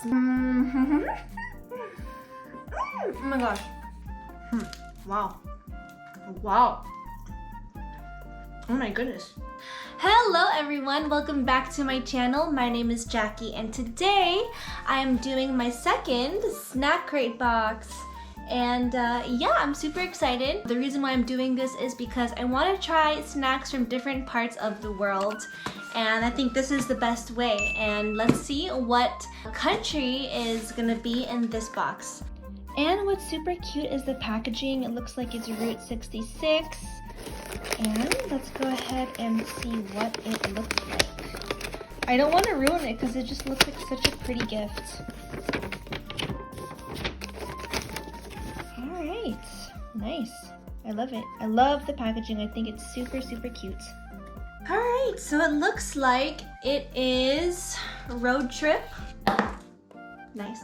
Oh my gosh. Wow. Wow. Oh my goodness. Hello everyone, welcome back to my channel. My name is Jackie and today I am doing my second snack crate box. And yeah, I'm super excited. The reason why I'm doing this is because I want to try snacks from different parts of the world. And I think this is the best way. And let's see what country is gonna be in this box. And what's super cute is the packaging. It looks like it's Route 66. And let's go ahead and see what it looks like. I don't want to ruin it because it just looks like such a pretty gift. Alright, nice. I love it. I love the packaging. I think it's super, super cute. Alright, so it looks like it is road trip. Nice.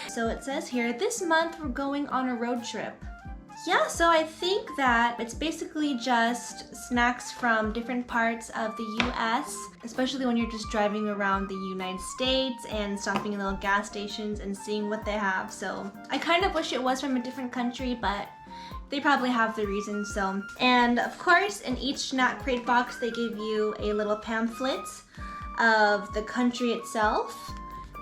So it says here, this month we're going on a road trip. Yeah, so I think that it's basically just snacks from different parts of the US, especially when you're just driving around the United States and stopping in little gas stations and seeing what they have. So I kind of wish it was from a different country, but they probably have the reason, so. And of course, in each snack crate box, they give you a little pamphlet of the country itself,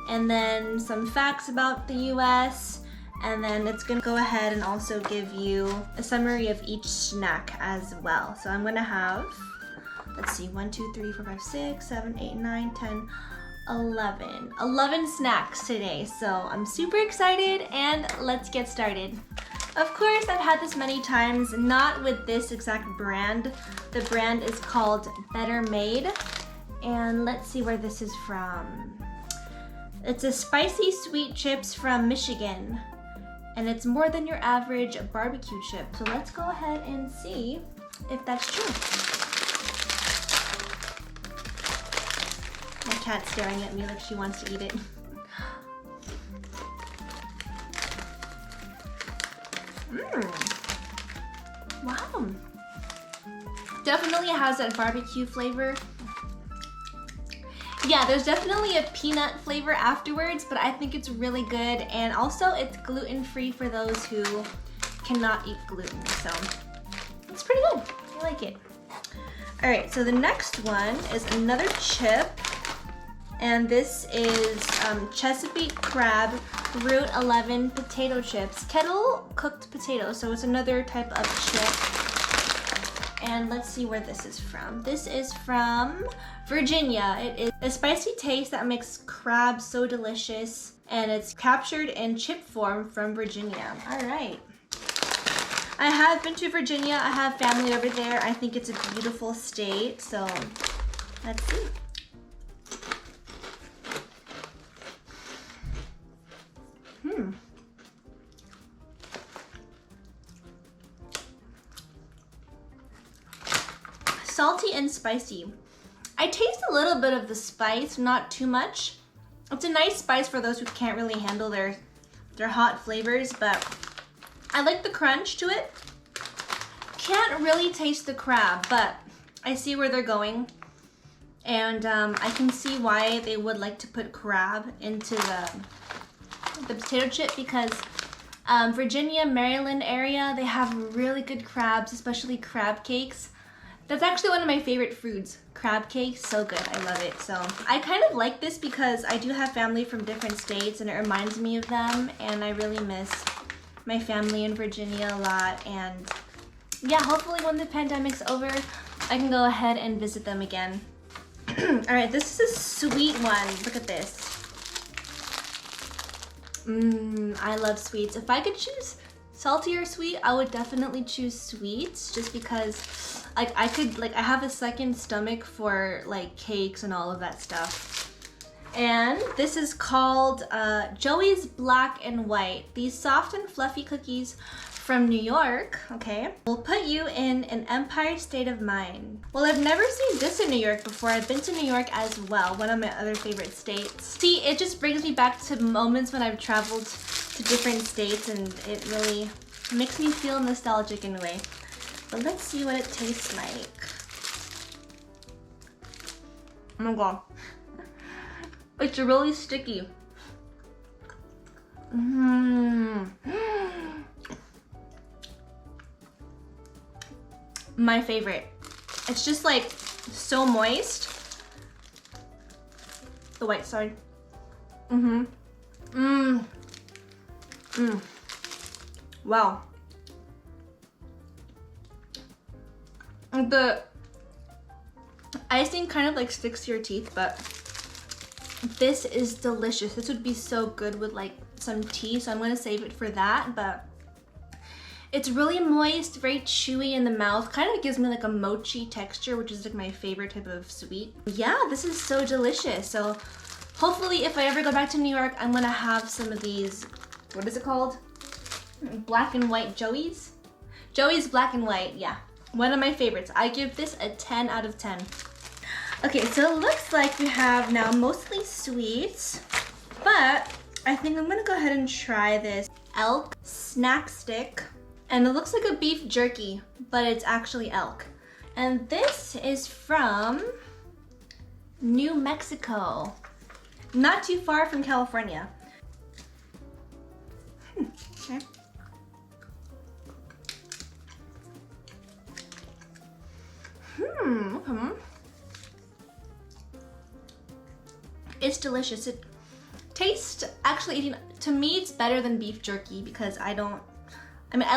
and then some facts about the US, and then it's gonna go ahead and also give you a summary of each snack as well. So I'm gonna have, let's see, 1, 2, 3, 4, 5, 6, 7, 8, 9, 10, 11. 11 snacks today, so I'm super excited and let's get started. Of course, I've had this many times, not with this exact brand. The brand is called Better Made, and let's see where this is from. It's a spicy sweet chips from Michigan, and it's more than your average barbecue chip. So let's go ahead and see if that's true. My cat's staring at me like she wants to eat it. Wow. Definitely has that barbecue flavor. Yeah, there's definitely a peanut flavor afterwards, but I think it's really good. And also it's gluten-free for those who cannot eat gluten. So it's pretty good. I like it. All right, so the next one is another chip. And this is Chesapeake Crab Route 11 potato chips. Kettle cooked potatoes, so it's another type of chip. And let's see where this is from. This is from Virginia. It is a spicy taste that makes crab so delicious, and it's captured in chip form from Virginia. All right. I have been to Virginia. I have family over there. I think it's a beautiful state, so let's see. Salty and spicy. I taste a little bit of the spice, not too much. It's a nice spice for those who can't really handle their hot flavors, but I like the crunch to it. Can't really taste the crab, but I see where they're going. And I can see why they would like to put crab into the potato chip, because Virginia, Maryland area, they have really good crabs, especially crab cakes. That's actually one of my favorite foods, crab cakes. So good, I love it. So I kind of like this because I do have family from different states and it reminds me of them, and I really miss my family in Virginia a lot. And yeah, hopefully when the pandemic's over, I can go ahead and visit them again. All right, this is a sweet one. Look at this. I love sweets. If I could choose salty or sweet, I would definitely choose sweets, just because like I have a second stomach for like cakes and all of that stuff. And this is called Joey's Black and White. These soft and fluffy cookies from New York, okay, will put you in an Empire state of mind. Well, I've never seen this in New York before. I've been to New York as well, one of my other favorite states. See, it just brings me back to moments when I've traveled to different states, and it really makes me feel nostalgic in a way. But let's see what it tastes like. Oh my god. It's really sticky. My favorite. It's just like so moist. The white side. Wow. The icing kind of like sticks to your teeth, but this is delicious. This would be so good with like some tea, so I'm gonna save it for that, but it's really moist, very chewy in the mouth. Kind of gives me like a mochi texture, which is like my favorite type of sweet. Yeah, this is so delicious. So hopefully if I ever go back to New York, I'm gonna have some of these, what is it called? Black and white Joey's? Joey's Black and White, yeah. One of my favorites. I give this a 10 out of 10. Okay, so it looks like we have now mostly sweets, but I think I'm gonna go ahead and try this Elk Snack Stick. And it looks like a beef jerky, but it's actually elk. And this is from New Mexico. Not too far from California. Okay. Okay. It's delicious. It tastes, actually, to me, it's better than beef jerky because I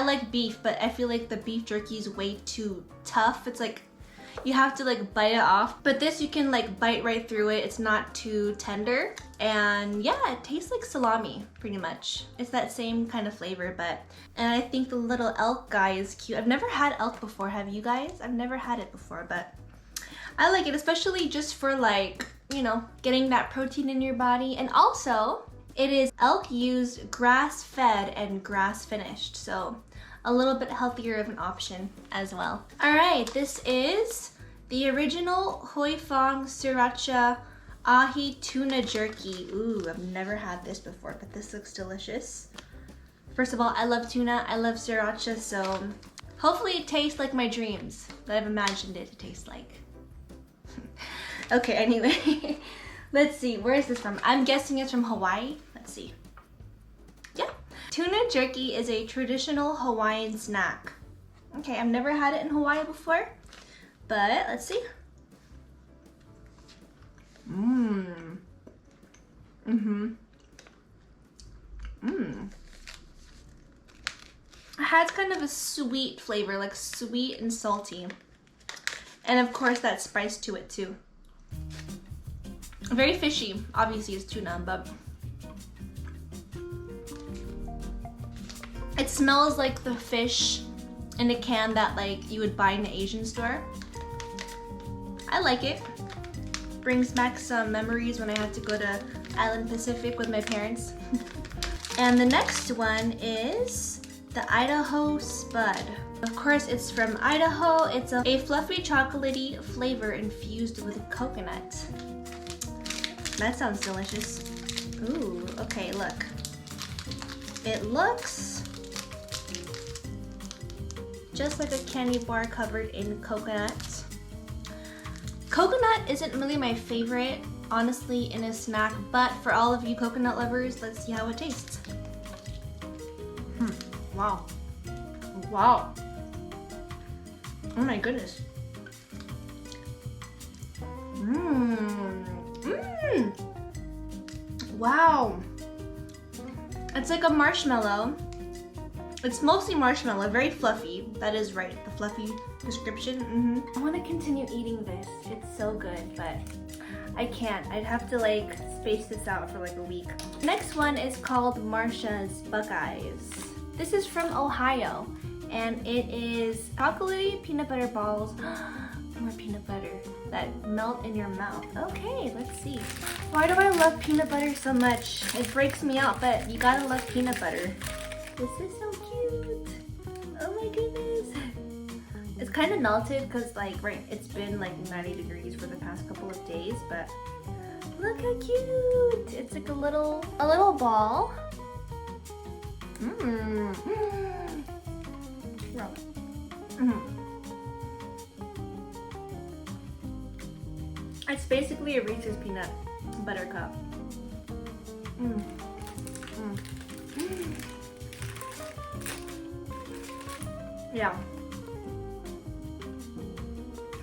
like beef, but I feel like the beef jerky is way too tough. It's like, you have to like bite it off. But this, you can like bite right through it. It's not too tender. And yeah, it tastes like salami, pretty much. It's that same kind of flavor, and I think the little elk guy is cute. I've never had elk before, have you guys? I've never had it before, but I like it, especially just for like, you know, getting that protein in your body. And also, it is elk used, grass-fed, and grass-finished, so a little bit healthier of an option as well. All right, this is the original Hoifang Sriracha Ahi Tuna Jerky. Ooh, I've never had this before, but this looks delicious. First of all, I love tuna, I love Sriracha, so hopefully it tastes like my dreams that I've imagined it to taste like. Okay, anyway, let's see, where is this from? I'm guessing it's from Hawaii. Let's see. Yeah. Tuna jerky is a traditional Hawaiian snack. Okay, I've never had it in Hawaii before, but let's see. It has kind of a sweet flavor, like sweet and salty. And of course that spice to it too. Very fishy, obviously it's tuna, but it smells like the fish in a can that like you would buy in an Asian store. I like it. Brings back some memories when I had to go to Island Pacific with my parents. And the next one is the Idaho Spud. Of course, it's from Idaho. It's a fluffy chocolatey flavor infused with coconut. That sounds delicious. Ooh, okay, look. It looks just like a candy bar covered in coconut. Coconut isn't really my favorite, honestly, in a snack, but for all of you coconut lovers, let's see how it tastes. Wow. Wow. Oh my goodness. Wow. It's like a marshmallow. It's mostly marshmallow, very fluffy. That is right, the fluffy description. I want to continue eating this. It's so good, but I can't. I'd have to like space this out for like a week. Next one is called Marsha's Buckeyes. This is from Ohio, and it is chocolatey peanut butter balls. More peanut butter that melt in your mouth. Okay, let's see. Why do I love peanut butter so much? It breaks me out, but you gotta love peanut butter. This is so cute. Oh my goodness. It's kind of melted because like, right, it's been like 90 degrees for the past couple of days, but look how cute. It's like a little ball. It's basically a Reese's peanut butter cup. Yeah.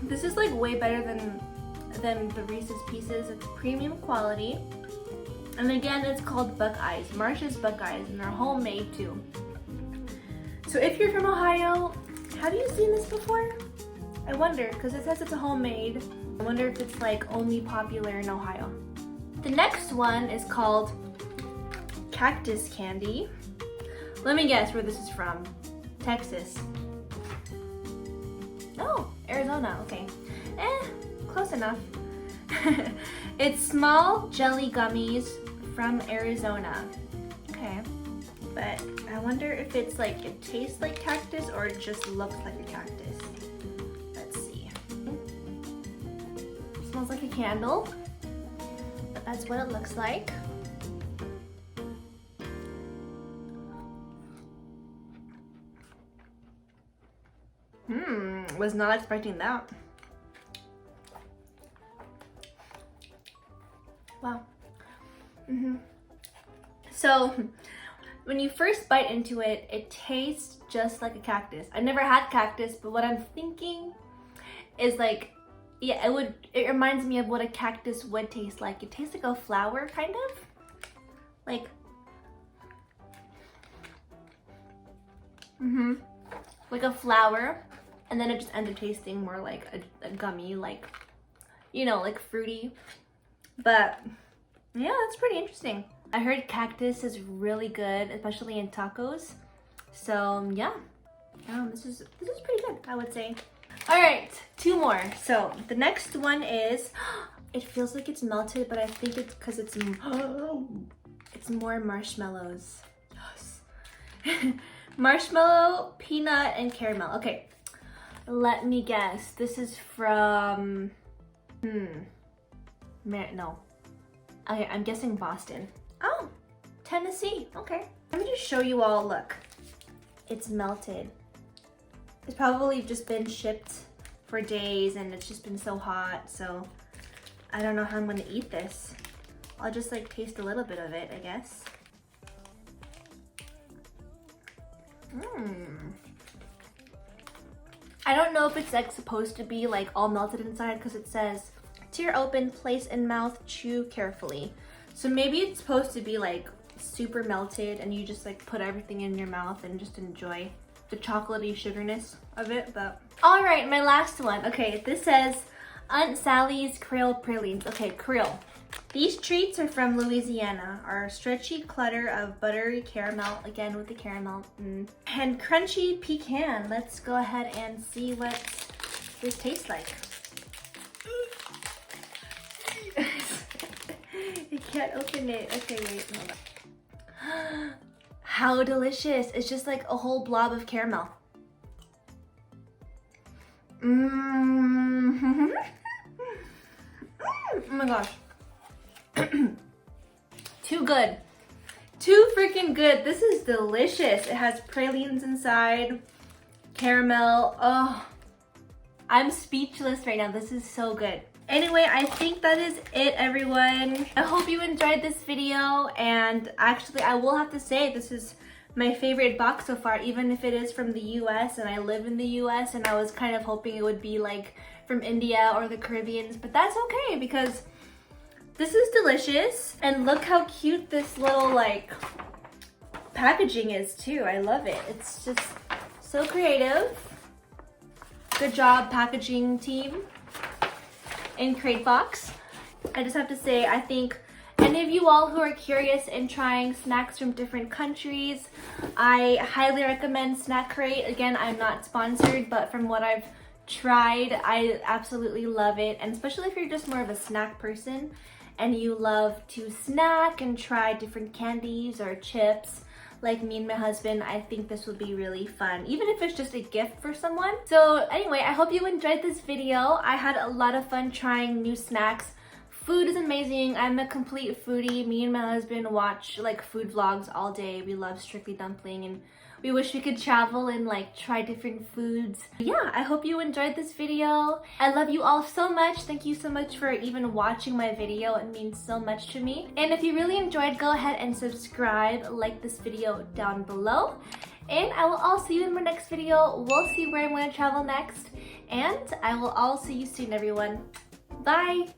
This is like way better than the Reese's Pieces. It's premium quality. And again, it's called Buckeyes. Marsh's Buckeyes, and they're homemade too. So if you're from Ohio, have you seen this before? I wonder, because it says it's a homemade. I wonder if it's like only popular in Ohio. The next one is called Cactus Candy. Let me guess where this is from. Texas. Oh, Arizona, okay. Close enough. It's small jelly gummies from Arizona. Okay, but I wonder if it's like, it tastes like cactus or it just looks like a cactus. Let's see. It smells like a candle, but that's what it looks like. Was not expecting that. Wow. So when you first bite into it, it tastes just like a cactus. I never had cactus, but what I'm thinking is like, yeah, it reminds me of what a cactus would taste like. It tastes like a flower, kind of. Like, like a flower. And then it just ends up tasting more like a gummy, like, you know, like fruity. But yeah, that's pretty interesting. I heard cactus is really good, especially in tacos. So yeah, this is pretty good, I would say. All right, 2 more. So the next one is, it feels like it's melted, but I think it's because it's more marshmallows. Yes. Marshmallow, peanut, and caramel. Okay. Let me guess. This is from, no. Okay, I'm guessing Boston. Oh, Tennessee. Okay. Let me just show you all. Look, it's melted. It's probably just been shipped for days and it's just been so hot. So I don't know how I'm gonna eat this. I'll just like taste a little bit of it, I guess. I don't know if it's like supposed to be like all melted inside because it says tear open, place in mouth, chew carefully. So maybe it's supposed to be like super melted and you just like put everything in your mouth and just enjoy the chocolatey sugarness of it. But all right, my last one. Okay, this says Aunt Sally's Krill Pralines. Okay, Krill. These treats are from Louisiana, are stretchy clutter of buttery caramel, again with the caramel, and crunchy pecan. Let's go ahead and see what this tastes like. You can't open it. Okay, wait, hold on. How delicious. It's just like a whole blob of caramel. Oh my gosh. Too good. Too freaking good. This is delicious. It has pralines inside, caramel. Oh, I'm speechless right now. This is so good. Anyway, I think that is it, everyone. I hope you enjoyed this video, and actually I will have to say this is my favorite box so far, even if it is from the US and I live in the US, and I was kind of hoping it would be like from India or the Caribbean, but that's okay because this is delicious. And look how cute this little like packaging is too. I love it. It's just so creative. Good job, packaging team in Crate Box. I just have to say, I think any of you all who are curious in trying snacks from different countries, I highly recommend Snackcrate. Again, I'm not sponsored, but from what I've tried, I absolutely love it. And especially if you're just more of a snack person and you love to snack and try different candies or chips, like me and my husband, I think this will be really fun, even if it's just a gift for someone. So anyway, I hope you enjoyed this video. I had a lot of fun trying new snacks. Food is amazing. I'm a complete foodie. Me and my husband watch like food vlogs all day. We love Strictly Dumpling and we wish we could travel and like try different foods. Yeah, I hope you enjoyed this video. I love you all so much. Thank you so much for even watching my video. It means so much to me. And if you really enjoyed, go ahead and subscribe, like this video down below. And I will all see you in my next video. We'll see where I'm going to travel next. And I will all see you soon, everyone. Bye!